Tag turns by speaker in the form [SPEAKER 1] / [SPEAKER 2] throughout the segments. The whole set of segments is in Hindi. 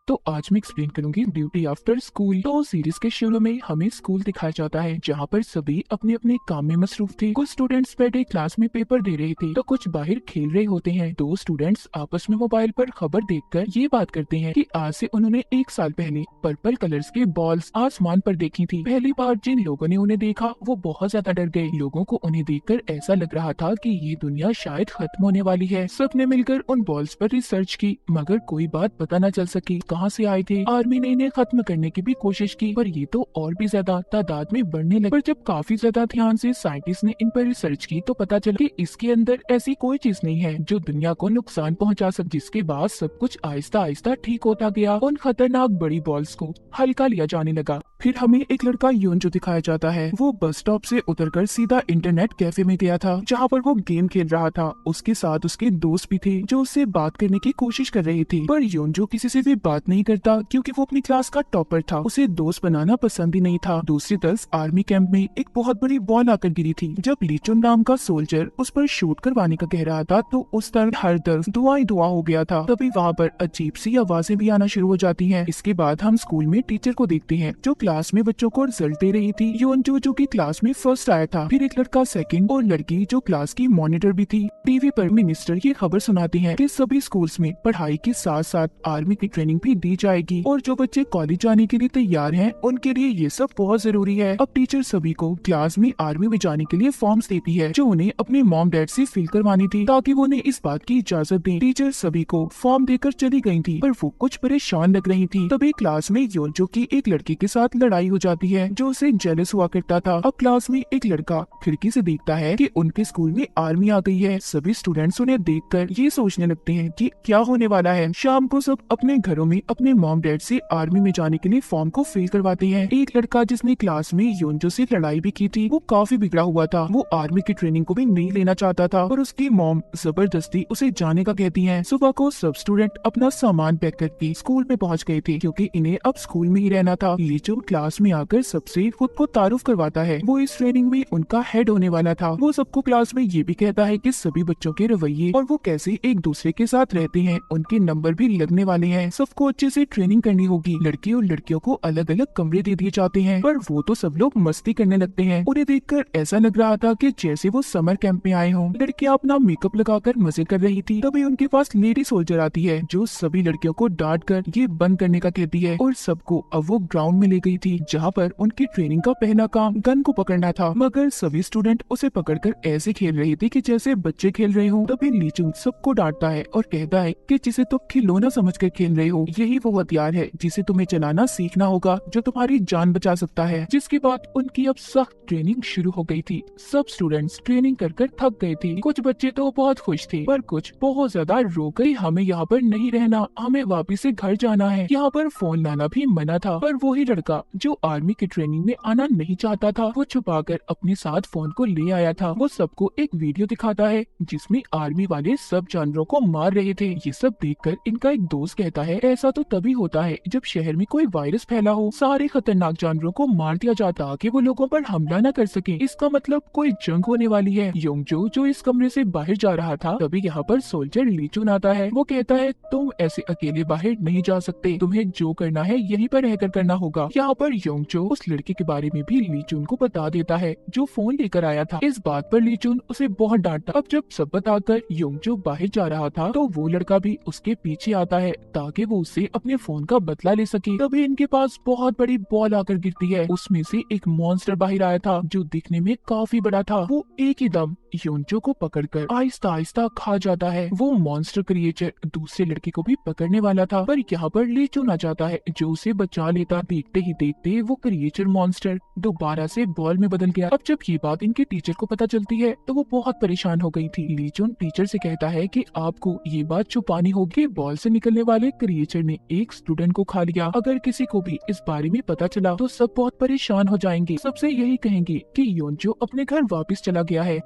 [SPEAKER 1] तो आज मैं एक्सप्लेन करूंगी ड्यूटी आफ्टर स्कूल। तो सीरीज के शुरू में हमें स्कूल दिखाया जाता है जहाँ पर सभी अपने अपने काम में मसरूफ थे। कुछ स्टूडेंट्स बैठे क्लास में पेपर दे रहे थे तो कुछ बाहर खेल रहे होते हैं। दो स्टूडेंट्स आपस में मोबाइल पर खबर देखकर ये बात करते हैं कि आज से उन्होंने 1 साल पहले पर्पल कलर्स के बॉल्स आसमान पर देखी थी। पहली बार जिन लोगों ने उन्हें देखा वो बहुत ज्यादा डर गए। लोगों को उन्हें देखकर ऐसा लग रहा था कि ये दुनिया शायद खत्म होने वाली है। सबने मिलकर उन बॉल्स पर रिसर्च की मगर कोई बात पता न चल सकी कहाँ से आए थे। आर्मी ने इन्हें खत्म करने की भी कोशिश की पर ये तो और भी ज्यादा तादाद में बढ़ने लगे। पर जब काफी ज्यादा ध्यान से साइंटिस्ट ने इन पर रिसर्च की तो पता चला कि इसके अंदर ऐसी कोई चीज नहीं है जो दुनिया को नुकसान पहुंचा सके। जिसके बाद सब कुछ आहिस्ता आहिस्ता ठीक होता गया। उन खतरनाक बड़ी बॉल्स को हल्का लिया जाने लगा। फिर हमें एक लड़का योंजो दिखाया जाता है। वो बस स्टॉप से उतरकर सीधा इंटरनेट कैफे में गया था जहाँ पर वो गेम खेल रहा था। उसके साथ उसके दोस्त भी थे जो उससे बात करने की कोशिश कर रहे थे पर योंजो किसी से भी बात नहीं करता क्योंकि वो अपनी क्लास का टॉपर था। उसे दोस्त बनाना पसंद ही नहीं था। दूसरी तरफ आर्मी कैंप में एक बहुत बड़ी बॉल आकर गिरी थी। जब लीचुन नाम का सोल्जर उस पर शूट करवाने का कह रहा था तो उस तरफ हर तरफ धुआं ही धुआं हो गया था। तभी वहाँ पर अजीब सी आवाजें भी आना शुरू हो जाती हैं। इसके बाद हम स्कूल में टीचर को देखते हैं जो क्लास में बच्चों को रिजल्ट दे रही थी। योंजो जो की क्लास में फर्स्ट आया था। फिर एक लड़का सेकंड और लड़की जो क्लास की मॉनिटर भी थी। टीवी पर मिनिस्टर ये खबर सुनाती है कि सभी स्कूल्स में पढ़ाई के साथ साथ आर्मी की ट्रेनिंग भी दी जाएगी और जो बच्चे कॉलेज जाने के लिए तैयार हैं उनके लिए ये सब बहुत जरूरी है। अब टीचर सभी को क्लास में आर्मी में जाने के लिए फॉर्म्स देती है जो उन्हें अपने मॉम डैड से फिल करवानी थी ताकि वो उन्हें इस बात की इजाजत दें। टीचर सभी को फॉर्म देकर चली गई थी पर वो कुछ परेशान लग रही थी। तभी क्लास में योंजो की एक लड़की के साथ लड़ाई हो जाती है जो उसे जेलस हुआ करता था। अब क्लास में एक लड़का खिड़की से देखता है कि उनके स्कूल में आर्मी आ गई है। सभी स्टूडेंट्स उन्हें देखकर ये सोचने लगते हैं कि क्या होने वाला है। शाम को सब अपने घरों में अपने मॉम डैड से आर्मी में जाने के लिए फॉर्म को फिल करवाते हैं। एक लड़का जिसने क्लास में योंजो से लड़ाई भी की थी वो काफी बिगड़ा हुआ था। वो आर्मी की ट्रेनिंग को भी नहीं लेना चाहता था पर उसकी मॉम जबरदस्ती उसे जाने का कहती है। सुबह को सब स्टूडेंट अपना सामान पैक करके स्कूल में पहुंच गए थे क्योंकि इन्हें अब स्कूल में ही रहना था। लीचू क्लास में आकर सबसे खुद को तारुफ करवाता है। वो इस ट्रेनिंग में उनका हेड होने वाला था। वो सबको क्लास में ये भी कहता है कि सभी बच्चों के रवैये और वो कैसे एक दूसरे के साथ रहते हैं उनके नंबर भी लगने वाले हैं। सबको अच्छे से ट्रेनिंग करनी होगी। लड़के और लड़कियों को अलग अलग कमरे दे दिए जाते हैं पर वो तो सब लोग मस्ती करने लगते हैं। उन्हें देखकर ऐसा लग रहा था कि जैसे वो समर कैंप में आए हों। लड़कियां अपना मेकअप लगाकर मजे कर रही थी। तभी उनके पास लेडी सोल्जर आती है जो सभी लड़कियों को डांट कर ये बंद करने का कहती है और सबको अब वो ग्राउंड में ले गई थी जहाँ पर उनकी ट्रेनिंग का पहला काम गन को पकड़ना था। मगर सभी स्टूडेंट उसे पकड़कर ऐसे खेल रहे थे कि जैसे बच्चे खेल रहे हो। तभी लीचू सबको डांटता है और कहता है कि जिसे तुम खिलौना समझकर खेल रहे हो यही वो हथियार है जिसे तुम्हें चलाना सीखना होगा जो तुम्हारी जान बचा सकता है। जिसके बाद उनकी अब सख्त ट्रेनिंग शुरू हो गई थी। सब स्टूडेंट्स ट्रेनिंग कर कर थक गए थे। कुछ बच्चे तो बहुत खुश थे पर कुछ बहुत ज्यादा रो गए। हमें यहाँ पर नहीं रहना, हमें वापिस से घर जाना है। यहाँ पर फोन लाना भी मना था पर वही लड़का जो आर्मी की ट्रेनिंग में आना नहीं चाहता था वो छुपाकर अपने साथ फोन को ले आया था। वो सबको एक वीडियो दिखाता है जिसमें आर्मी वाले सब जानवरों को मार रहे थे। ये सब देखकर इनका एक दोस्त कहता है ऐसा तो तभी होता है जब शहर में कोई वायरस फैला हो। सारे खतरनाक जानवरों को मार दिया जाता ताकि वो लोगों पर हमला न कर सके। इसका मतलब कोई जंग होने वाली है। योंजो जो इस कमरे से बाहर जा रहा था तभी यहाँ पर सोल्जर लीचुन आता है। वो कहता है तुम ऐसे अकेले बाहर नहीं जा सकते, तुम्हें जो करना है यहीं पर रहकर करना होगा। यहाँ पर योंजो उस लड़के के बारे में भी लीचुन को बता देता है जो फोन लेकर आया था। इस बात पर लीचुन उसे बहुत डांटता। अब जब सब बताकर योंजो बाहर जा रहा था तो वो लड़का भी उसके पीछे आता है ताकि वो उससे अपने फोन का बदला ले सके। तभी इनके पास बहुत बड़ी बॉल आकर गिरती है। उसमें से एक मॉन्स्टर बाहर आया था जो दिखने में काफी बड़ा था। वो एक ही दम योंजो को पकड़कर आहिस्ता आहिस्ता खा जाता है। वो मॉन्स्टर क्रिएचर दूसरे लड़के को भी पकड़ने वाला था पर यहाँ पर लीचुन आ जाता है जो उसे बचा लेता। देखते ही देखते वो क्रिएचर मॉन्स्टर दोबारा से बॉल में बदल गया। अब जब ये बात इनके टीचर को पता चलती है तो वो बहुत परेशान हो गई थी। लीचुन टीचर से कहता है कि आपको ये बात छुपानी होगी। बॉल से निकलने वाले क्रिएचर ने एक स्टूडेंट को खा लिया। अगर किसी को भी इस बारे में पता चला तो सब बहुत परेशान हो जाएंगे। सबसे यही कहेंगे कि योंजो अपने घर वापस चला गया है।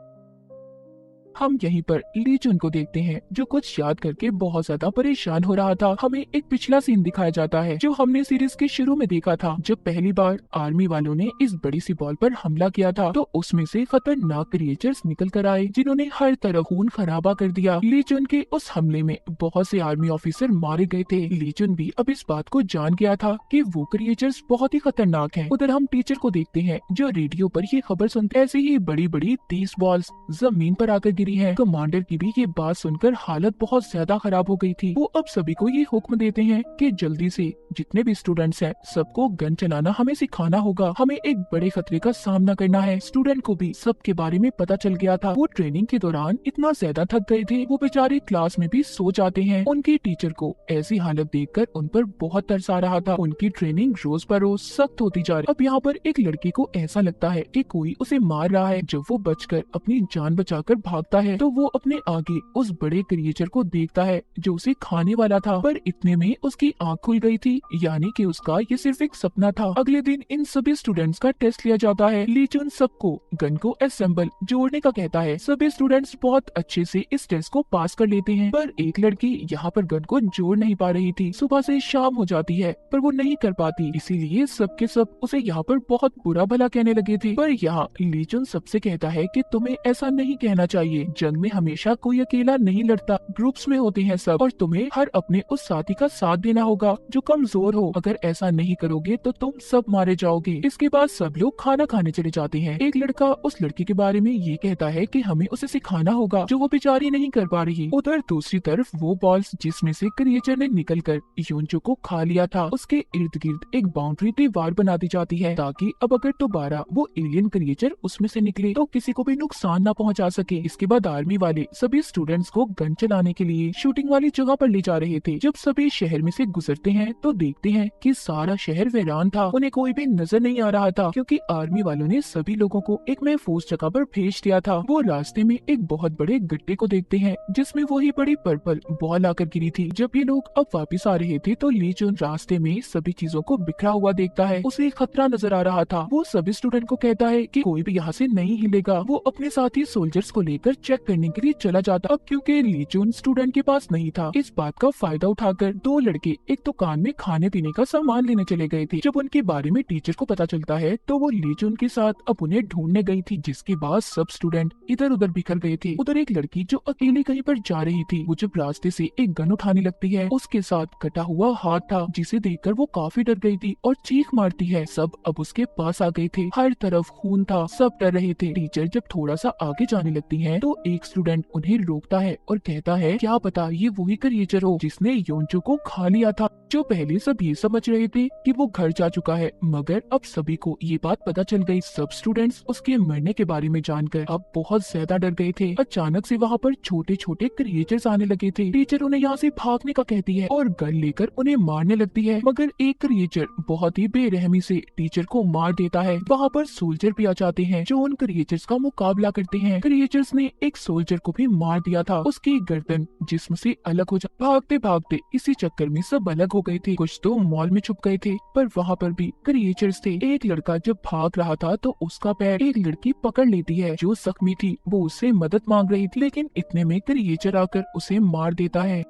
[SPEAKER 1] हम यहीं पर ली जुन को देखते हैं जो कुछ याद करके बहुत ज्यादा परेशान हो रहा था। हमें एक पिछला सीन दिखाया जाता है जो हमने सीरीज के शुरू में देखा था, जब पहली बार आर्मी वालों ने इस बड़ी सी बॉल पर हमला किया था। तो उसमें से खतरनाक क्रिएचर्स निकल कर आए जिन्होंने हर तरफ खून खराबा कर दिया। ली जुन के उस हमले में बहुत से आर्मी ऑफिसर मारे गए थे। ली जुन भी अब इस बात को जान गया था कि वो क्रिएचर्स बहुत ही खतरनाक हैं। उधर हम टीचर को देखते हैं जो रेडियो पर ये खबर सुनते ऐसे ही बड़ी बड़ी 30 बॉल्स जमीन पर आकर गिरी है। कमांडर की भी ये बात सुनकर हालत बहुत ज्यादा खराब हो गई थी। वो अब सभी को ये हुक्म देते हैं कि जल्दी से जितने भी स्टूडेंट्स हैं सबको गन चलाना हमें सिखाना होगा। हमें एक बड़े खतरे का सामना करना है। स्टूडेंट को भी सबके बारे में पता चल गया था। वो ट्रेनिंग के दौरान इतना ज्यादा थक गए थे वो बेचारे क्लास में भी सो जाते हैं। उनकी टीचर को ऐसी हालत देखकर उन पर बहुत तरस आ रहा था। उनकी ट्रेनिंग रोज पर रोज सख्त होती जा रही। अब यहाँ पर एक लड़के को ऐसा लगता है कि कोई उसे मार रहा है। जब वो बचकर अपनी जान बचाकर भागता है तो वो अपने आगे उस बड़े क्रिएचर को देखता है जो उसे खाने वाला था। पर इतने में उसकी आँख खुल गई थी, यानी कि उसका ये सिर्फ एक सपना था। अगले दिन इन सभी स्टूडेंट्स का टेस्ट लिया जाता है। ली जुन सबको गन को असेंबल जोड़ने का कहता है। सभी स्टूडेंट्स बहुत अच्छे से इस टेस्ट को पास कर लेते हैं, पर एक लड़की यहाँ पर गन को जोड़ नहीं पा रही थी। सुबह से शाम हो जाती है पर वो नहीं कर पाती, इसीलिए सबके सब उसे यहाँ पर बहुत बुरा भला कहने लगे थे। पर यहाँ ली जुन सबसे कहता है कि तुम्हें ऐसा नहीं कहना चाहिए। जंग में हमेशा कोई अकेला नहीं लड़ता, ग्रुप्स में होते हैं सब, और तुम्हें हर अपने उस साथी का साथ देना होगा जो कमजोर हो। अगर ऐसा नहीं करोगे तो तुम सब मारे जाओगे। इसके बाद सब लोग खाना खाने चले जाते हैं। एक लड़का उस लड़की के बारे में ये कहता है कि हमें उसे सिखाना होगा जो वो बेचारी नहीं कर पा रही। उधर दूसरी तरफ वो बॉल्स जिसमें से क्रिएचर ने निकलकर योंजो को खा लिया था, उसके इर्द गिर्द एक बाउंड्री दीवार बना दी जाती है ताकि अब अगर दोबारा वो एलियन क्रिएचर उसमें से निकले तो किसी को भी नुकसान न पहुंचा सके। इसके बाद आर्मी वाले सभी स्टूडेंट्स को गन चलाने के लिए शूटिंग वाली जगह पर ले जा रहे थे। जब सभी शहर में से गुजरते हैं तो देखते हैं कि सारा शहर वीरान था। उन्हें कोई भी नजर नहीं आ रहा था क्योंकि आर्मी वालों ने सभी लोगों को एक महफूज जगह पर भेज दिया था। वो रास्ते में एक बहुत बड़े गड्ढे को देखते हैं जिसमें वही बड़ी पर्पल बॉल आकर गिरी थी। जब ये लोग अब वापस आ रहे थे तो ली जुन रास्ते में सभी चीजों को बिखरा हुआ देखता है। उसे खतरा नजर आ रहा था। वो सभी स्टूडेंट को कहता है कि कोई भी यहाँ से नहीं हिलेगा। वो अपने साथी सोल्जर्स को लेकर चेक करने के लिए चला जाता। अब क्योंकि ली जुन स्टूडेंट के पास नहीं था, इस बात का फायदा उठाकर दो लड़के एक दुकान में खाने पीने का सामान लेने चले गए थे। जब उनके बारे में टीचर को पता चलता है तो वो ली जुन के साथ अब उन्हें ढूंढने गई थी, जिसके बाद सब स्टूडेंट इधर उधर बिखर गए थे। उधर एक लड़की जो अकेले कहीं पर जा रही थी, वो जब रास्ते से एक गन उठाने लगती है, उसके साथ कटा हुआ हाथ था जिसे देखकर वो काफी डर गई थी और चीख मारती है। सब अब उसके पास आ गए थे, हर तरफ खून था, सब डर रहे थे। टीचर जब थोड़ा सा आगे जाने लगती है तो एक स्टूडेंट उन्हें रोकता है और कहता है क्या पता ये वही क्रिएचर हो जिसने योंजो को खा लिया था। जो पहले सब ये समझ रहे थे कि वो घर जा चुका है, मगर अब सभी को ये बात पता चल गई। सब स्टूडेंट्स उसके मरने के बारे में जानकर अब बहुत ज्यादा डर गए थे। अचानक से वहाँ पर छोटे छोटे क्रिएचर्स आने लगे थे। टीचर उन्हें यहाँ से भागने का कहती है और गन लेकर उन्हें मारने लगती है, मगर एक क्रिएचर बहुत ही बेरहमी से टीचर को मार देता है। वहाँ पर सोल्जर भी आ जाते हैं जो उन क्रिएचर्स का मुकाबला करते हैं। क्रिएचर्स ने एक सोल्जर को भी मार दिया था, उसकी गर्दन जिस्म से अलग हो जा। भागते भागते इसी चक्कर में सब अलग हो गए थे। कुछ तो मॉल में छुप गए थे पर वहाँ पर भी क्रिएचर्स थे। एक लड़का जब भाग रहा था तो उसका पैर एक लड़की पकड़ लेती है जो जख्मी थी। वो उससे मदद मांग रही थी, लेकिन इतने में क्रिएचर आकर उसे मार देता है।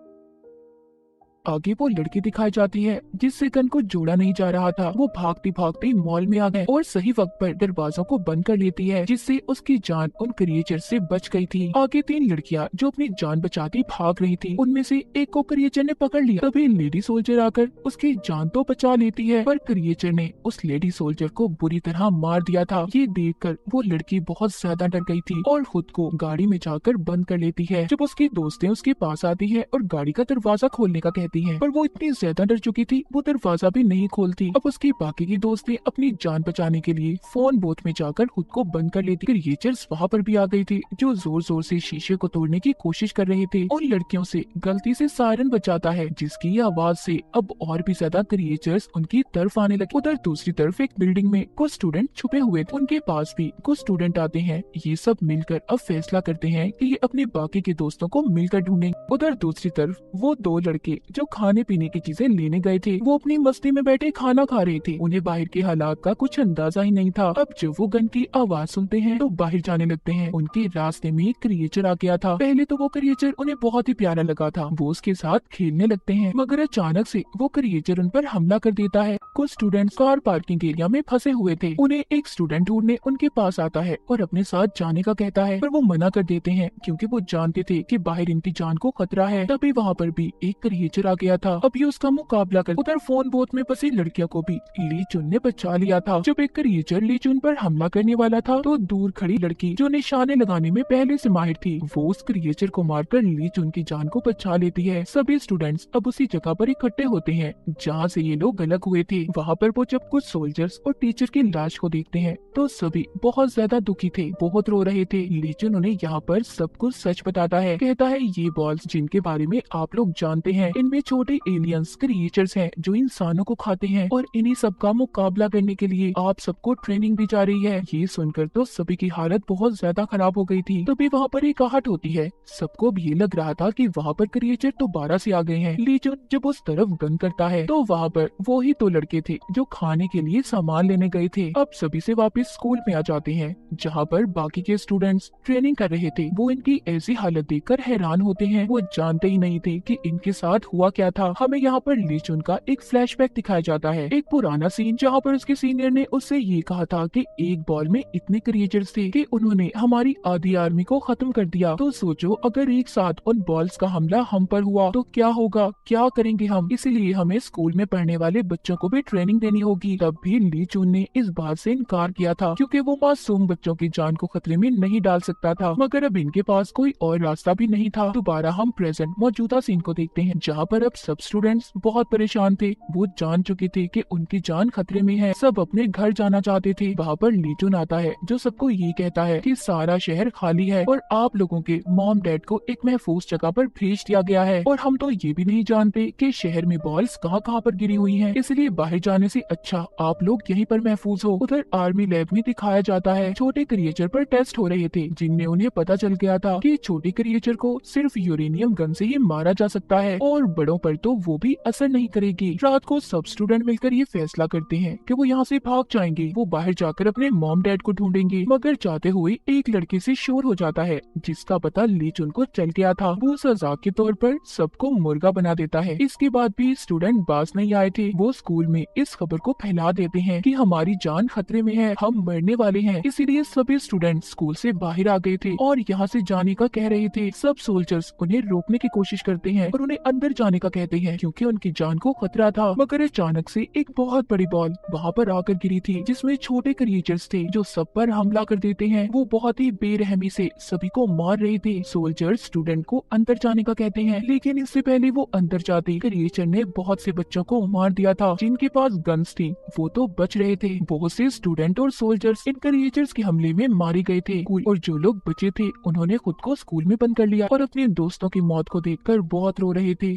[SPEAKER 1] आगे वो लड़की दिखाई जाती है जिससे गन को जोड़ा नहीं जा रहा था। वो भागती भागती मॉल में आ गए और सही वक्त पर दरवाजों को बंद कर लेती है, जिससे उसकी जान उन क्रिएचर से बच गई थी। आगे तीन लड़कियां जो अपनी जान बचाती भाग रही थी, उनमें से एक को क्रिएचर ने पकड़ लिया। तभी लेडी सोल्जर आकर उसकी जान तो बचा लेती है, पर क्रिएचर ने उस लेडी सोल्जर को बुरी तरह मार दिया था। ये देखकर वो लड़की बहुत ज्यादा डर गई थी और खुद को गाड़ी में जाकर बंद कर लेती है। जब उसकी दोस्तें उसके पास आती है और गाड़ी का दरवाजा खोलने का कहती है, पर वो इतनी ज्यादा डर चुकी थी वो दरवाजा भी नहीं खोलती। अब उसकी बाकी की दोस्तें अपनी जान बचाने के लिए फोन बूथ में जाकर खुद को बंद कर लेती। क्रिएचर्स वहाँ पर भी आ गई थी जो जोर जोर से शीशे को तोड़ने की कोशिश कर रहे थे। उन लड़कियों से गलती से सायरन बजाता है, जिसकी आवाज से अब और भी ज्यादा क्रिएचर्स उनकी तरफ आने लगे। उधर दूसरी तरफ एक बिल्डिंग में कुछ स्टूडेंट छुपे हुए थे, उनके पास भी कुछ स्टूडेंट आते हैं। ये सब मिलकर अब फैसला करते हैं कि ये अपने बाकी के दोस्तों को मिलकर ढूंढेंगे। उधर दूसरी तरफ वो दो लड़के जो जो खाने पीने की चीजें लेने गए थे वो अपनी मस्ती में बैठे खाना खा रहे थे। उन्हें बाहर के हालात का कुछ अंदाजा ही नहीं था। अब जब वो गन की आवाज सुनते हैं तो बाहर जाने लगते हैं। उनके रास्ते में एक क्रिएचर आ गया था। पहले तो वो क्रिएचर उन्हें बहुत ही प्यारा लगा था। वो उसके साथ खेलने लगते हैं, मगर अचानक से वो क्रिएचर उन पर हमला कर देता है। कुछ स्टूडेंट्स कार पार्किंग एरिया में फंसे हुए थे। उन्हें एक स्टूडेंट ढूंढने उनके पास आता है और अपने साथ जाने का कहता है, पर वो मना कर देते हैं क्योंकि वो जानते थे कि बाहर इनकी जान को खतरा है। तभी वहाँ पर भी एक क्रिएचर आ गया था। अभी उसका मुकाबला कर उधर फोन बोट में फंसी लड़कियों को भी ली चुन ने बचा लिया था। जब एक क्रिएचर ली चुन पर हमला करने वाला था तो दूर खड़ी लड़की जो निशाने लगाने में पहले से माहिर थी, वो उस क्रिएचर को मारकर ली चुन की जान को बचा लेती है। सभी स्टूडेंट्स अब उसी जगह पर इकट्ठे होते हैं जहाँ से ये लोग अलग हुए थे। वहाँ पर वो जब कुछ सोल्जर्स और टीचर की लाश को देखते हैं तो सभी बहुत ज्यादा दुखी थे, बहुत रो रहे थे। लीचन उन्हें यहाँ पर सब कुछ सच बताता है, कहता है ये बॉल्स जिनके बारे में आप लोग जानते हैं, इनमें छोटे एलियंस क्रिएचर्स हैं जो इंसानों को खाते हैं और इन्हीं सब का मुकाबला करने के लिए आप सबको ट्रेनिंग दी जा रही है। ये सुनकर तो सभी की हालत बहुत ज्यादा खराब हो गई थी। तभी वहाँ पर एक आहट होती है। सबको भी ये लग रहा था कि वहाँ पर क्रिएचर दोबारा से आ गए हैं। लीचन जब उस तरफ गन करता है तो वहाँ पर वो ही दो लड़के थे जो खाने के लिए सामान लेने गए थे। अब सभी से वापस स्कूल में आ जाते हैं जहाँ पर बाकी के स्टूडेंट्स ट्रेनिंग कर रहे थे। वो इनकी ऐसी हालत देखकर हैरान होते हैं। वो जानते ही नहीं थे कि इनके साथ हुआ क्या था। हमें यहाँ पर लीचुन का एक फ्लैशबैक दिखाया जाता है, एक पुराना सीन जहाँ पर उसके सीनियर ने उससे ये कहा था कि एक बॉल में इतने क्रिएचर्स थे कि उन्होंने हमारी आधी आर्मी को खत्म कर दिया। तो सोचो अगर एक साथ उन बॉल्स का हमला हम पर हुआ तो क्या होगा, क्या करेंगे हम। इसीलिए हमें स्कूल में पढ़ने वाले बच्चों को भी ट्रेनिंग देनी होगी। तब भी लीचुन ने इस बात से इनकार किया था क्योंकि वो मासूम बच्चों की जान को खतरे में नहीं डाल सकता था। मगर अब इनके पास कोई और रास्ता भी नहीं था। दोबारा हम प्रेजेंट मौजूदा सीन को देखते हैं जहाँ पर अब सब स्टूडेंट्स बहुत परेशान थे। वो जान चुके थे कि उनकी जान खतरे में है। सब अपने घर जाना चाहते थे। वहाँ पर लीचुन आता है जो सबको ये कहता है कि सारा शहर खाली है और आप लोगों के मॉम डैड को एक महफूज जगह पर भेज दिया गया है और हम तो ये भी नहीं जानते कि शहर में बॉल्स कहाँ कहाँ पर गिरी हुई हैं। इसलिए बाहर जाने से अच्छा आप लोग यहीं पर महफूज हो। उधर आर्मी लैब में दिखाया जाता है छोटे क्रिएचर पर टेस्ट हो रहे थे जिनमें उन्हें पता चल गया था कि छोटे क्रिएचर को सिर्फ यूरेनियम गन से ही मारा जा सकता है और बड़ों पर तो वो भी असर नहीं करेगी। रात को सब स्टूडेंट मिलकर ये फैसला करते हैं कि वो यहाँ से भाग जाएंगे। वो बाहर जाकर अपने मॉम डैड को ढूंढेंगे, मगर जाते हुए एक लड़के से शोर हो जाता है जिसका पता लीचुन को चल गया था। वो सजा के तौर पर सबको मुर्गा बना देता है। इसके बाद भी स्टूडेंट बाज नहीं आए थे। वो स्कूल में इस खबर को फैला देते हैं कि हमारी जान खतरे में है, हम मरने वाले हैं। इसीलिए सभी स्टूडेंट स्कूल से बाहर आ गए थे और यहाँ से जाने का कह रहे थे। सब सोल्जर्स उन्हें रोकने की कोशिश करते हैं और उन्हें अंदर जाने का कहते हैं क्योंकि उनकी जान को खतरा था। मगर अचानक से एक बहुत बड़ी बॉल वहाँ पर आकर गिरी थी जिसमें छोटे क्रिएचर्स थे जो सब पर हमला कर देते हैं। वो बहुत ही बेरहमी से सभी को मार रहे थे। सोल्जर्स स्टूडेंट को अंदर जाने का कहते हैं, लेकिन इससे पहले वो अंदर जाते क्रिएचर ने बहुत से बच्चों को मार दिया था। जिनके पास गन्स थी वो तो बच रहे थे। बहुत से स्टूडेंट और सोल्जर्स इन क्रिएचर्स के हमले में मारे गए थे और जो लोग बचे थे उन्होंने खुद को स्कूल में बंद कर लिया और अपने दोस्तों की मौत को देखकर बहुत रो रहे थे।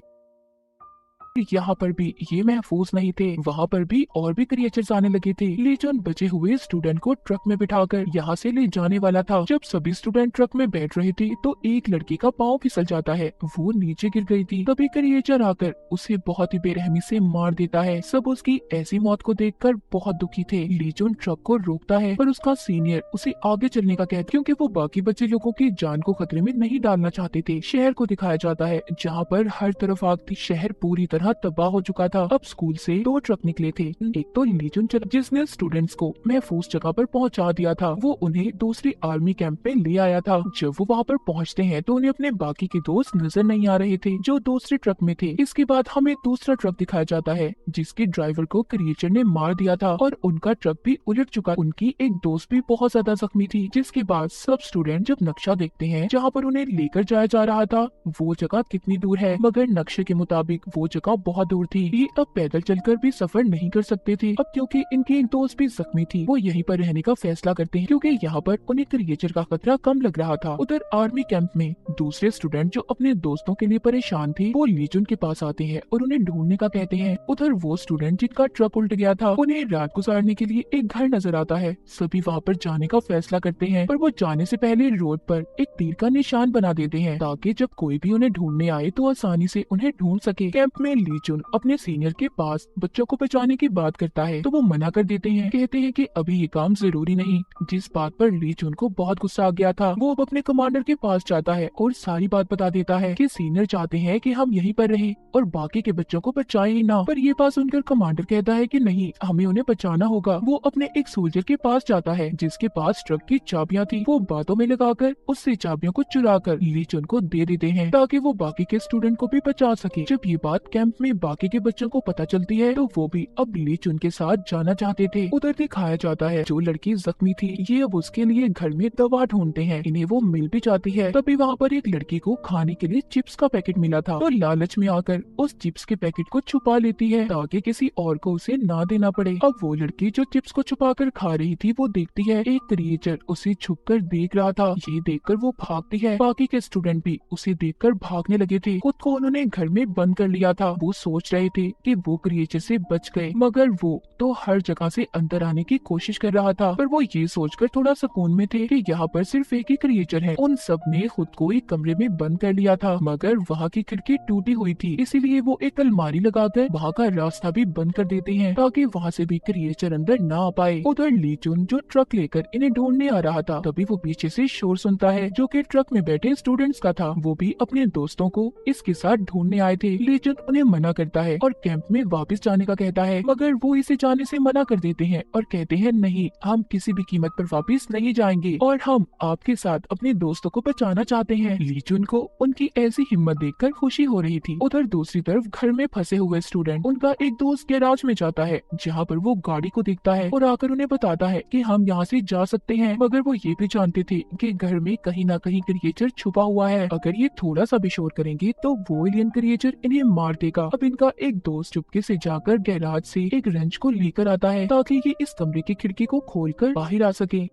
[SPEAKER 1] यहाँ पर भी ये महफूज नहीं थे। वहाँ पर भी और भी क्रिएचर्स आने लगे थे। लीचुन बचे हुए स्टूडेंट को ट्रक में बिठाकर यहाँ से ले जाने वाला था। जब सभी स्टूडेंट ट्रक में बैठ रहे थे तो एक लड़की का पाँव फिसल जाता है, वो नीचे गिर गई थी। तभी क्रिएचर आकर उसे बहुत ही बेरहमी से मार देता है। सब उसकी ऐसी मौत को देखकर बहुत दुखी थे। लीचुन ट्रक को रोकता है पर उसका सीनियर उसे आगे चलने का कहता क्योंकि वो बाकी बचे लोगों की जान को खतरे में नहीं डालना चाहते थे। शहर को दिखाया जाता है जहाँ पर हर तरफ आग थी। शहर पूरी तरह तबाह हो चुका था। अब स्कूल से दो ट्रक निकले थे। एक तो लीचुन चला जिसने स्टूडेंट्स को महफूज जगह पर पहुंचा दिया था। वो उन्हें दूसरी आर्मी कैंप पे ले आया था। जब वो वहाँ पर पहुंचते हैं तो उन्हें अपने बाकी के दोस्त नजर नहीं आ रहे थे जो दूसरे ट्रक में थे। इसके बाद हमें दूसरा ट्रक दिखाया जाता है जिसके ड्राइवर को क्रिएचर ने मार दिया था और उनका ट्रक भी उलट चुका। उनकी एक दोस्त भी बहुत ज्यादा जख्मी थी। जिसके बाद सब स्टूडेंट जब नक्शा देखते हैं जहाँ पर उन्हें लेकर जाया जा रहा था वो जगह कितनी दूर है, मगर नक्शे के मुताबिक वो जगह वहाँ बहुत दूर थी। ये अब पैदल चलकर भी सफर नहीं कर सकते थे। अब क्योंकि इनकी एक दोस्त भी जख्मी थी, वो यहीं पर रहने का फैसला करते हैं क्योंकि यहाँ पर उन्हें क्रिएचर का खतरा कम लग रहा था। उधर आर्मी कैंप में दूसरे स्टूडेंट जो अपने दोस्तों के लिए परेशान थे, वो लीचुन के पास आते हैं और उन्हें ढूंढने का कहते हैं। उधर वो स्टूडेंट जिनका ट्रक उल्ट गया था, उन्हें रात गुजारने के लिए एक घर नजर आता है। सभी वहाँ पर जाने का फैसला करते हैं, पर वो जाने से पहले रोड पर एक तीर का निशान बना देते हैं ताकि जब कोई भी उन्हें ढूंढने आए तो आसानी से उन्हें ढूंढ सके। कैंप में लीचुन अपने सीनियर के पास बच्चों को बचाने की बात करता है तो वो मना कर देते हैं, कहते हैं कि अभी ये काम जरूरी नहीं। जिस बात पर लीचुन को बहुत गुस्सा आ गया था, वो अब अपने कमांडर के पास जाता है और सारी बात बता देता है कि सीनियर चाहते हैं कि हम यहीं पर रहें और बाकी के बच्चों को बचाए ही ना। पर ये बात सुनकर कमांडर कहता है कि नहीं, हमें उन्हें बचाना होगा। वो अपने एक सोल्जर के पास जाता है जिसके पास ट्रक की चाबियां थी। वो बातों में लगाकर उससे चाबियों को चुरा कर लीचुन को दे देते हैं ताकि वो बाकी के स्टूडेंट को भी बचा सके। जब ये बात कैंप में बाकी के बच्चों को पता चलती है तो वो भी अब लीचुन के साथ जाना चाहते थे। उधर दिखाया जाता है जो लड़की जख्मी थी, ये अब उसके लिए घर में दवा ढूंढते हैं। इन्हें वो मिल भी जाती है। तभी वहाँ पर एक लड़की को खाने के लिए चिप्स का पैकेट मिला था, तो लालच में आकर उस चिप्स के पैकेट को छुपा लेती है ताकि किसी और को उसे ना देना पड़े। अब वो लड़की जो चिप्स को छुपाकर खा रही थी, वो देखती है एक क्रिएचर उसे छुपकर देख रहा था। ये देखकर वो भागती है। बाकी के स्टूडेंट भी उसे देखकर भागने लगे थे। खुद को उन्होंने घर में बंद कर लिया था। वो सोच रहे थे कि वो क्रिएचर से बच गए, मगर वो तो हर जगह से अंदर आने की कोशिश कर रहा था। पर वो ये सोचकर थोड़ा सुकून में थे कि यहाँ पर सिर्फ एक ही क्रिएचर है। उन सब ने खुद को एक कमरे में बंद कर लिया था, मगर वहाँ की खिड़की टूटी हुई थी, इसीलिए वो एक अलमारी लगाकर वहाँ का रास्ता भी बंद कर देते हैं ताकि वहाँ से भी क्रिएचर अंदर ना आ पाए। उधर लीचुन जो ट्रक लेकर इन्हें ढूंढने आ रहा था, तभी वो पीछे से शोर सुनता है जो कि ट्रक में बैठे स्टूडेंट्स का था। वो भी अपने दोस्तों को इसके साथ ढूंढने आए थे। लीचुन उन्हें मना करता है और कैंप में वापस जाने का कहता है, मगर वो इसे जाने से मना कर देते हैं और कहते हैं नहीं, हम किसी भी कीमत पर वापस नहीं जाएंगे और हम आपके साथ अपने दोस्तों को बचाना चाहते हैं। लीचुन को उनकी ऐसी हिम्मत देखकर खुशी हो रही थी। उधर दूसरी तरफ घर में फंसे हुए स्टूडेंट, उनका एक दोस्त गैराज में जाता है जहाँ पर वो गाड़ी को देखता है और आकर उन्हें बताता है कि हम यहाँ से जा सकते हैं, मगर वो ये भी जानते थे कि घर में कहीं ना कहीं क्रिएचर छुपा हुआ है। अगर ये थोड़ा सा भी शोर करेंगे तो वो एलियन क्रिएचर इन्हें मार देगा। अब इनका एक दोस्त चुपके से जाकर गैराज से एक रेंच को लेकर आता है ताकि ये इस कमरे की खिड़की को खोलकर बाहर आ सके।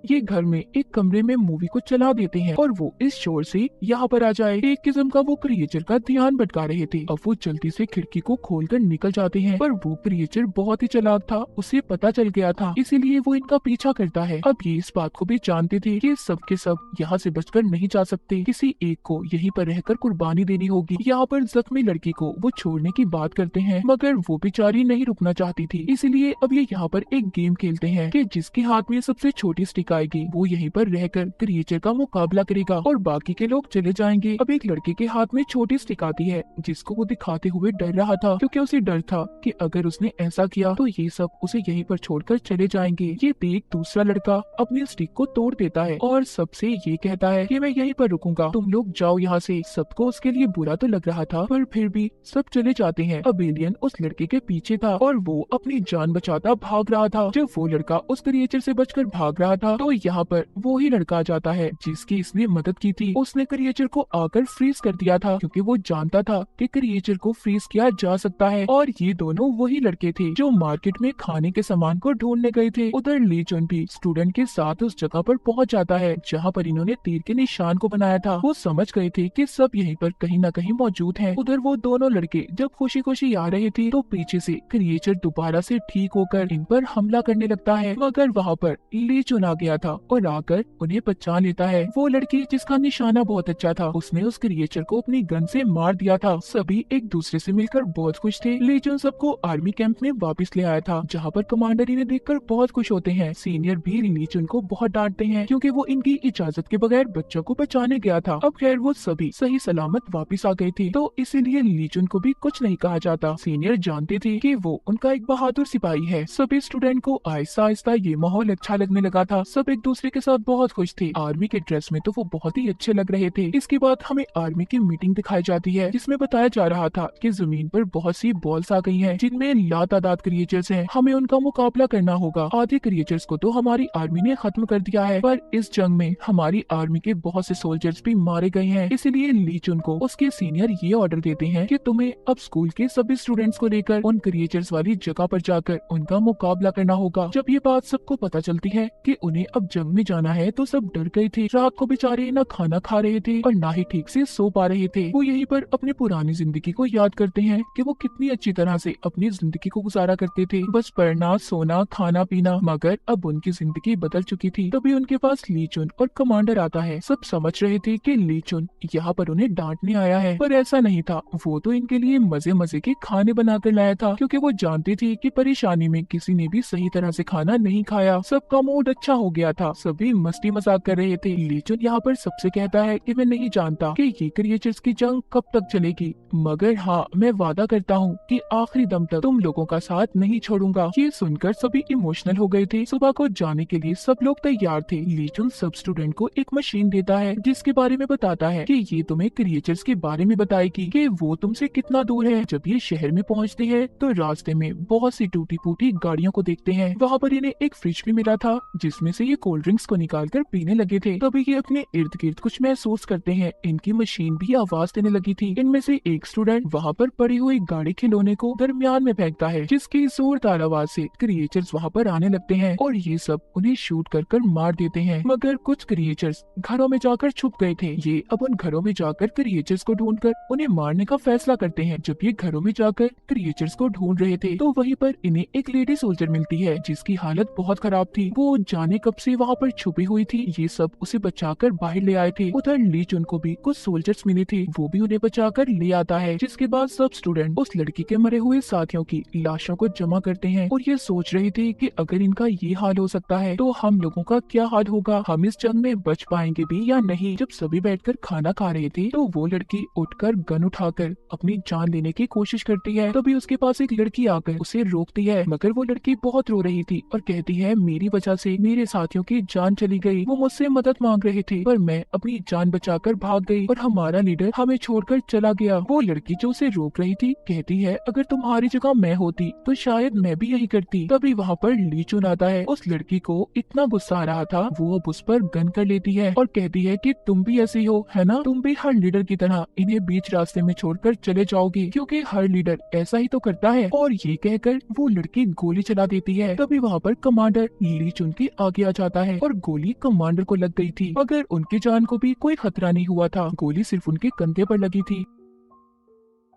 [SPEAKER 1] ये घर में एक कमरे में मूवी को चला देते हैं और वो इस शोर से यहाँ पर आ जाए। एक किस्म का वो क्रिएचर का ध्यान भटका रहे थे। अब वो जल्दी से खिड़की को खोलकर निकल जाते हैं, पर वो क्रिएचर बहुत ही चालाक था, उसे पता चल गया था, इसीलिए वो इनका पीछा करता है। अब ये इस बात को भी जानते थे कि सब के सब यहाँ से बचकर नहीं जा सकते, किसी एक को यहीं पर रहकर कुर्बानी देनी होगी। यहाँ पर जख्मी लड़की को वो छोड़ने की बात करते हैं, मगर वो बेचारी नहीं रुकना चाहती थी, इसीलिए अब ये यहाँ पर एक गेम खेलते हैं कि जिसके हाथ में सबसे छोटी स्टिक आएगी वो यहीं पर रहकर क्रिएचर का मुकाबला करेगा और बाकी के लोग चले जाएंगे। अब एक लड़के के हाथ में छोटी स्टिक आती है जिसको वो दिखाते हुए डर रहा था, क्योंकि उसे डर था कि अगर उसने ऐसा किया तो ये सब उसे यहीं पर छोड़कर चले जाएंगे। ये देख दूसरा लड़का अपनी स्टिक को तोड़ देता है और सबसे ये कहता है कि मैं यहीं पर रुकूंगा, तुम लोग जाओ यहाँ से। सबको उसके लिए बुरा तो लग रहा था, पर फिर भी सब चले जाते हैं। अब एलियन उस लड़के के पीछे था और वो अपनी जान बचाता भाग रहा था। जब वो लड़का उस क्रिएचर से बचकर भाग रहा था तो यहाँ पर वो ही लड़का आ जाता है जिसकी इसने मदद की थी। उसने क्रिएचर को आकर फ्रीज कर दिया था क्योंकि वो जानता था कि क्रिएचर को फ्रीज किया जा सकता है। और ये दोनों वही लड़के थे जो मार्केट में खाने के सामान को ढूंढने गए थे। उधर लीचुन भी स्टूडेंट के साथ उस जगह पर पहुंच जाता है जहाँ पर इन्होंने तीर के निशान को बनाया था। वो समझ गए थे कि सब यहीं पर कहीं न कहीं मौजूद हैं। उधर वो दोनों लड़के जब खुशी खुशी आ रहे थे तो पीछे से क्रिएचर दोबारा से ठीक होकर इन पर हमला करने लगता है, मगर वहाँ पर लीचुन आ गया था और आकर उन्हें बचा लेता है। वो लड़की जिसका निशाना बहुत अच्छा था, उसने उस क्रिएचर को अपनी गन से मार दिया था। सभी एक दूसरे से मिलकर बहुत खुश थे। लीचुन सबको आर्मी कैंप में वापस ले आया था जहाँ पर कमांडर इन्हें देखकर बहुत खुश होते हैं। सीनियर भी लीचुन को बहुत डांटते हैं क्योंकि वो इनकी इजाजत के बगैर बच्चों को बचाने गया था। अब खैर वो सभी सही सलामत वापस आ गए थे, तो इसीलिए लीचुन को भी कुछ नहीं कहा जाता। सीनियर जानते थे कि वो उनका एक बहादुर सिपाही है। सभी स्टूडेंट को आहिस्ता आहिस्ता ये माहौल अच्छा लगने लगा था। सब एक दूसरे के साथ बहुत खुश थे। आर्मी के ड्रेस में तो वो बहुत ही अच्छे लग रहे थे। इसके बाद हमें आर्मी की मीटिंग दिखाई जाती है जिसमें बताया जा रहा था कि जमीन पर बहुत सी बॉल्स आ गई हैं जिनमें लातादाद क्रिएचर्स हैं। हमें उनका मुकाबला करना होगा। आधे क्रिएचर्स को तो हमारी आर्मी ने खत्म कर दिया है, पर इस जंग में हमारी आर्मी के बहुत से सोल्जर्स भी मारे गए हैं। इसलिए ली चुन को उसके सीनियर ये ऑर्डर देते हैं कि तुम्हें अब स्कूल के सभी स्टूडेंट्स को लेकर उन क्रिएचर्स वाली जगह पर जाकर उनका मुकाबला करना होगा। जब ये बात सबको पता चलती है कि उन्हें अब जंग में जाना है तो सब डर गए थे। रात को बेचारे न खाना खा रहे थे और न ही ठीक से सो पा रहे थे। वो यहीं पर अपनी पुरानी जिंदगी को याद करते हैं कि वो कितनी अच्छी तरह से अपनी जिंदगी को गुजारा करते थे, बस पढ़ना, सोना, खाना पीना। मगर अब उनकी जिंदगी बदल चुकी थी। तभी उनके पास ली चुन और कमांडर आता है। सब समझ रहे थे कि ली चुन यहाँ पर उन्हें डांटने आया है, पर ऐसा नहीं था। वो तो इनके लिए मजे मजे के खाने बनाकर लाया था, क्योंकि वो जानती थी कि परेशानी में किसी ने भी सही तरह से खाना नहीं खाया। सबका मूड अच्छा हो गया था, सभी मस्ती मजाक कर रहे थे। ली चुन यहाँ पर सबसे कहता है कि मैं नहीं जानता कि ये क्रिएचर्स की जंग कब तक चलेगी, मगर हाँ, मैं वादा करता हूँ कि आखिरी दम तक तुम लोगों का साथ नहीं छोड़ूंगा। ये सुनकर सभी इमोशनल हो गए थे। सुबह को जाने के लिए सब लोग तैयार थे। ली चुन सब स्टूडेंट को एक मशीन देता है जिसके बारे में बताता है कि ये तुम्हें क्रिएचर्स के बारे में बताएगी कि वो तुमसे कितना दूर है। जब ये शहर में पहुंचते हैं तो रास्ते में बहुत सी टूटी फूटी गाड़ियों को देखते हैं। वहाँ पर इन्हें एक फ्रिज भी मिला था जिसमें से ये कोल्ड ड्रिंक्स को निकाल कर पीने लगे थे। तभी ये अपने इर्द गिर्द कुछ महसूस करते हैं। इनकी मशीन भी आवाज देने लगी थी। इनमें से एक स्टूडेंट वहाँ पर पड़ी हुई गाड़ी खिलौने को दरमियान में फेंकता है, जिसकी जोरदार आवाज से क्रिएचर्स वहाँ पर आने लगते हैं और ये सब उन्हें शूट कर मार देते हैं। मगर कुछ क्रिएचर्स घरों में जाकर छुप गए थे। ये अब उन घरों में जाकर क्रिएचर्स को ढूंढकर उन्हें मारने का फैसला करते हैं। जब ये घरों में जाकर क्रिएचर्स को ढूंढ रहे थे तो वहीं पर इन्हें एक लेडी सोल्जर मिलती है जिसकी हालत बहुत खराब थी। वो जाने कब से वहाँ पर छुपी हुई थी। ये सब उसे बचाकर बाहर ले आए थे। उधर ली चुन को भी कुछ सोल्जर्स मिले थे, वो भी उन्हें बचाकर ले आता है। जिसके बाद सब स्टूडेंट उस लड़की के मरे हुए साथियों की लाशों को जमा करते हैं और ये सोच रहे थे कि अगर इनका ये हाल हो सकता है तो हम लोगों का क्या हाल होगा, हम इस जंग में बच पाएंगे भी या नहीं। जब सभी बैठकर खाना खा रहे थे तो वो लड़की उठकर गन उठाकर अपनी जान लेने की कोशिश करती है। तभी उसके पास एक लड़की आकर उसे रोकती है, मगर वो लड़की बहुत रो रही थी और कहती है मेरी वजह से मेरे साथियों की जान चली गई। वो मुझसे मदद मांग रहे थे पर मैं अपनी जान बचाकर भाग गई और हमारा लीडर हमें छोड़कर चला गया। वो लड़की जो उसे रोक रही थी कहती है अगर तुम्हारी जगह मैं होती तो शायद मैं भी यही करती। तभी वहाँ पर ली चुन आता है। उस लड़की को इतना गुस्सा आ रहा था, वो अब उस पर गन कर लेती है और कहती है कि तुम भी ऐसी हो, है ना? तुम भी हर लीडर की तरह इन्हें बीच रास्ते में छोड़कर चले जाओगी, क्योंकि हर लीडर ऐसा ही तो करता है। और ये कहकर वो लड़की गोली चला देती है। तभी वहाँ पर कमांडर ली चुन के आगे आ जाता है और गोली कमांडर को लग गई थी, मगर उनकी जान को भी कोई खतरा नहीं हुआ था। गोली सिर्फ उनके कंधे पर लगी थी।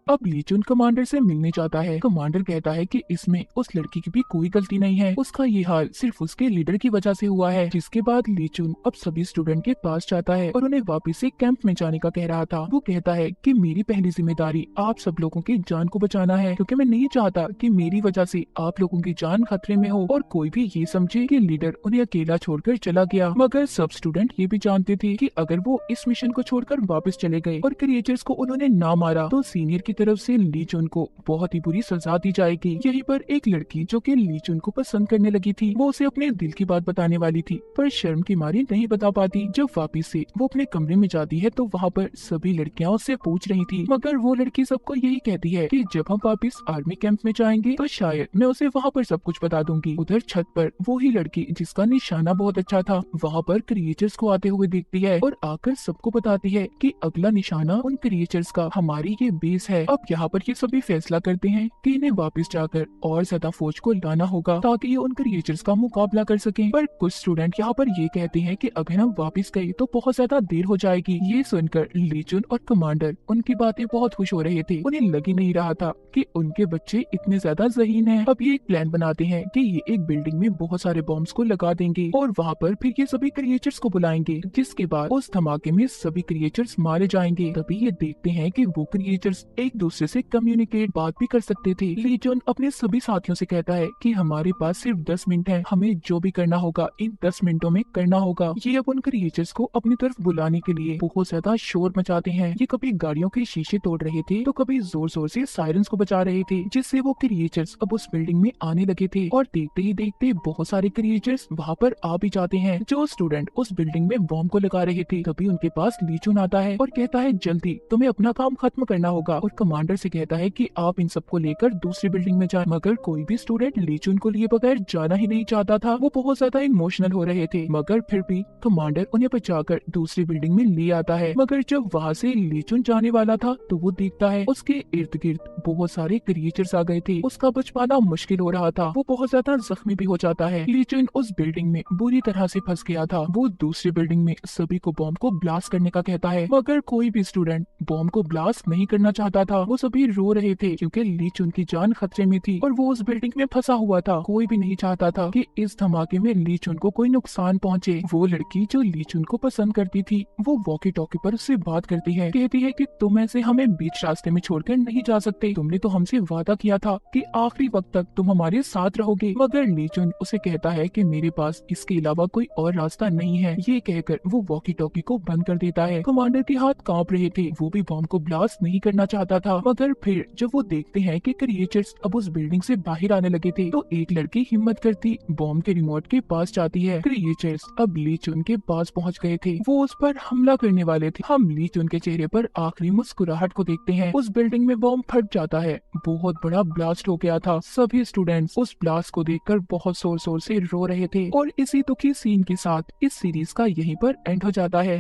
[SPEAKER 1] अब ली चुन कमांडर से मिलने जाता है। कमांडर कहता है कि इसमें उस लड़की की भी कोई गलती नहीं है, उसका ये हाल सिर्फ उसके लीडर की वजह से हुआ है। जिसके बाद ली चुन अब सभी स्टूडेंट के पास जाता है और उन्हें वापस से कैंप में जाने का कह रहा था। वो कहता है कि मेरी पहली जिम्मेदारी आप सब लोगों की जान को बचाना है, क्योंकि मैं नहीं चाहता कि मेरी वजह से आप लोगों की जान खतरे में हो और कोई भी ये समझे कि लीडर उन्हें अकेला छोड़कर चला गया। मगर सब स्टूडेंट ये भी जानते थे कि अगर वो इस मिशन को छोड़कर वापस चले गए और क्रिएचर्स को उन्होंने ना मारा तो सीनियर की तरफ से ली चुन को बहुत ही बुरी सजा दी जाएगी। यहीं पर एक लड़की जो कि ली चुन को पसंद करने लगी थी, वो उसे अपने दिल की बात बताने वाली थी, पर शर्म की मारी नहीं बता पाती। जब वापिस से वो अपने कमरे में जाती है तो वहाँ पर सभी लड़कियां उससे पूछ रही थी, मगर वो लड़की सबको यही कहती है कि जब हम वापिस आर्मी कैंप में जाएंगे तो शायद मैं उसे वहाँ पर सब कुछ बता दूंगी। उधर छत पर वो ही लड़की जिसका निशाना बहुत अच्छा था वहाँ पर क्रिएचर्स को आते हुए देखती है और आकर सबको बताती है कि अगला निशाना उन क्रिएचर्स का हमारी ये बेस है। अब यहाँ पर ये सभी फैसला करते हैं कि इन्हें वापस जाकर और ज्यादा फौज को लाना होगा ताकि ये उन क्रिएचर्स का मुकाबला कर सकें। पर कुछ स्टूडेंट यहाँ पर ये कहते हैं कि अगर हम वापस गए तो बहुत ज्यादा देर हो जाएगी। ये सुनकर ली चुन और कमांडर उनकी बातें बहुत खुश हो रहे थे। उन्हें लग ही नहीं रहा था कि उनके बच्चे इतने ज्यादा ज़हीन हैं। अब ये एक प्लान बनाते हैं कि ये एक बिल्डिंग में बहुत सारे बॉम्ब्स को लगा देंगे और वहाँ पर फिर ये सभी क्रिएचर्स को बुलाएंगे, जिसके बाद उस धमाके में सभी क्रिएचर्स मारे जाएंगे। तभी ये देखते हैं कि वो क्रिएचर्स एक दूसरे से कम्युनिकेट बात भी कर सकते थे। ली जून अपने सभी साथियों से कहता है कि हमारे पास सिर्फ 10 मिनट है, हमें जो भी करना होगा इन 10 मिनटों में करना होगा। ये अब उन क्रिएचर्स को अपनी तरफ बुलाने के लिए बहुत ज्यादा शोर मचाते हैं। ये कभी गाड़ियों के शीशे तोड़ रहे थे तो कभी जोर जोर से सायरन्स को बजा रहे थे, जिससे वो क्रिएचर्स अब उस बिल्डिंग में आने लगे थे। और देखते ही देखते बहुत सारे क्रिएचर्स वहाँ पर आ भी जाते हैं। जो स्टूडेंट उस बिल्डिंग में बॉम्ब को लगा रहे थे, तभी उनके पास ली जून आता है और कहता है जल्दी तुम्हें अपना काम खत्म करना होगा, और कमांडर से कहता है कि आप इन सबको लेकर दूसरी बिल्डिंग में जाएं। मगर कोई भी स्टूडेंट ली जून को लिए बगैर जाना ही नहीं चाहता था। वो बहुत ज्यादा इमोशनल हो रहे थे, मगर फिर भी कमांडर उन्हें बचाकर दूसरी बिल्डिंग में ले आता है। मगर जब वहाँ से ली जून जाने वाला था तो वो देखता है उसके इर्द गिर्द बहुत सारे क्रिएचर्स आ गए थे। उसका बच पाना मुश्किल हो रहा था। वो बहुत ज्यादा जख्मी भी हो जाता है। ली जून उस बिल्डिंग में बुरी तरह से फंस गया था। वो दूसरी बिल्डिंग में सभी को बॉम्ब को ब्लास्ट करने का कहता है, मगर कोई भी स्टूडेंट बॉम्ब को ब्लास्ट नहीं करना चाहता था। वो सभी रो रहे थे क्योंकि ली जून की जान खतरे में थी और वो उस बिल्डिंग में फंसा हुआ था। कोई भी नहीं चाहता था कि इस धमाके में ली जून को कोई नुकसान पहुंचे। वो लड़की जो ली जून को पसंद करती थी, वो वॉकी टॉकी पर उससे बात करती है, कहती है कि तुम ऐसे हमें बीच रास्ते में छोड़कर नहीं जा सकते। तुमने तो हमसे वादा किया था कि आखिरी वक्त तक तुम हमारे साथ रहोगे। मगर ली जून उसे कहता है कि मेरे पास इसके अलावा कोई और रास्ता नहीं है। ये कहकर वो वॉकी टॉकी को बंद कर देता है। कमांडर के हाथ कांप रहे थे। वो भी बॉम्ब को ब्लास्ट नहीं करना चाहता था, मगर फिर जब वो देखते हैं कि क्रिएचर्स अब उस बिल्डिंग से बाहर आने लगे थे, तो एक लड़की हिम्मत करती बॉम्ब के रिमोट के पास जाती है। क्रिएचर्स अब ली जून के पास पहुंच गए थे। वो उस पर हमला करने वाले थे। हम ली जून के चेहरे पर आखिरी मुस्कुराहट को देखते हैं। उस बिल्डिंग में बॉम्ब फट जाता है। बहुत बड़ा ब्लास्ट हो गया था। सभी स्टूडेंट्स उस ब्लास्ट को देखकर बहुत जोर जोर से रो रहे थे। और इसी दुखी सीन के साथ इस सीरीज का यहीं पर एंड हो जाता है।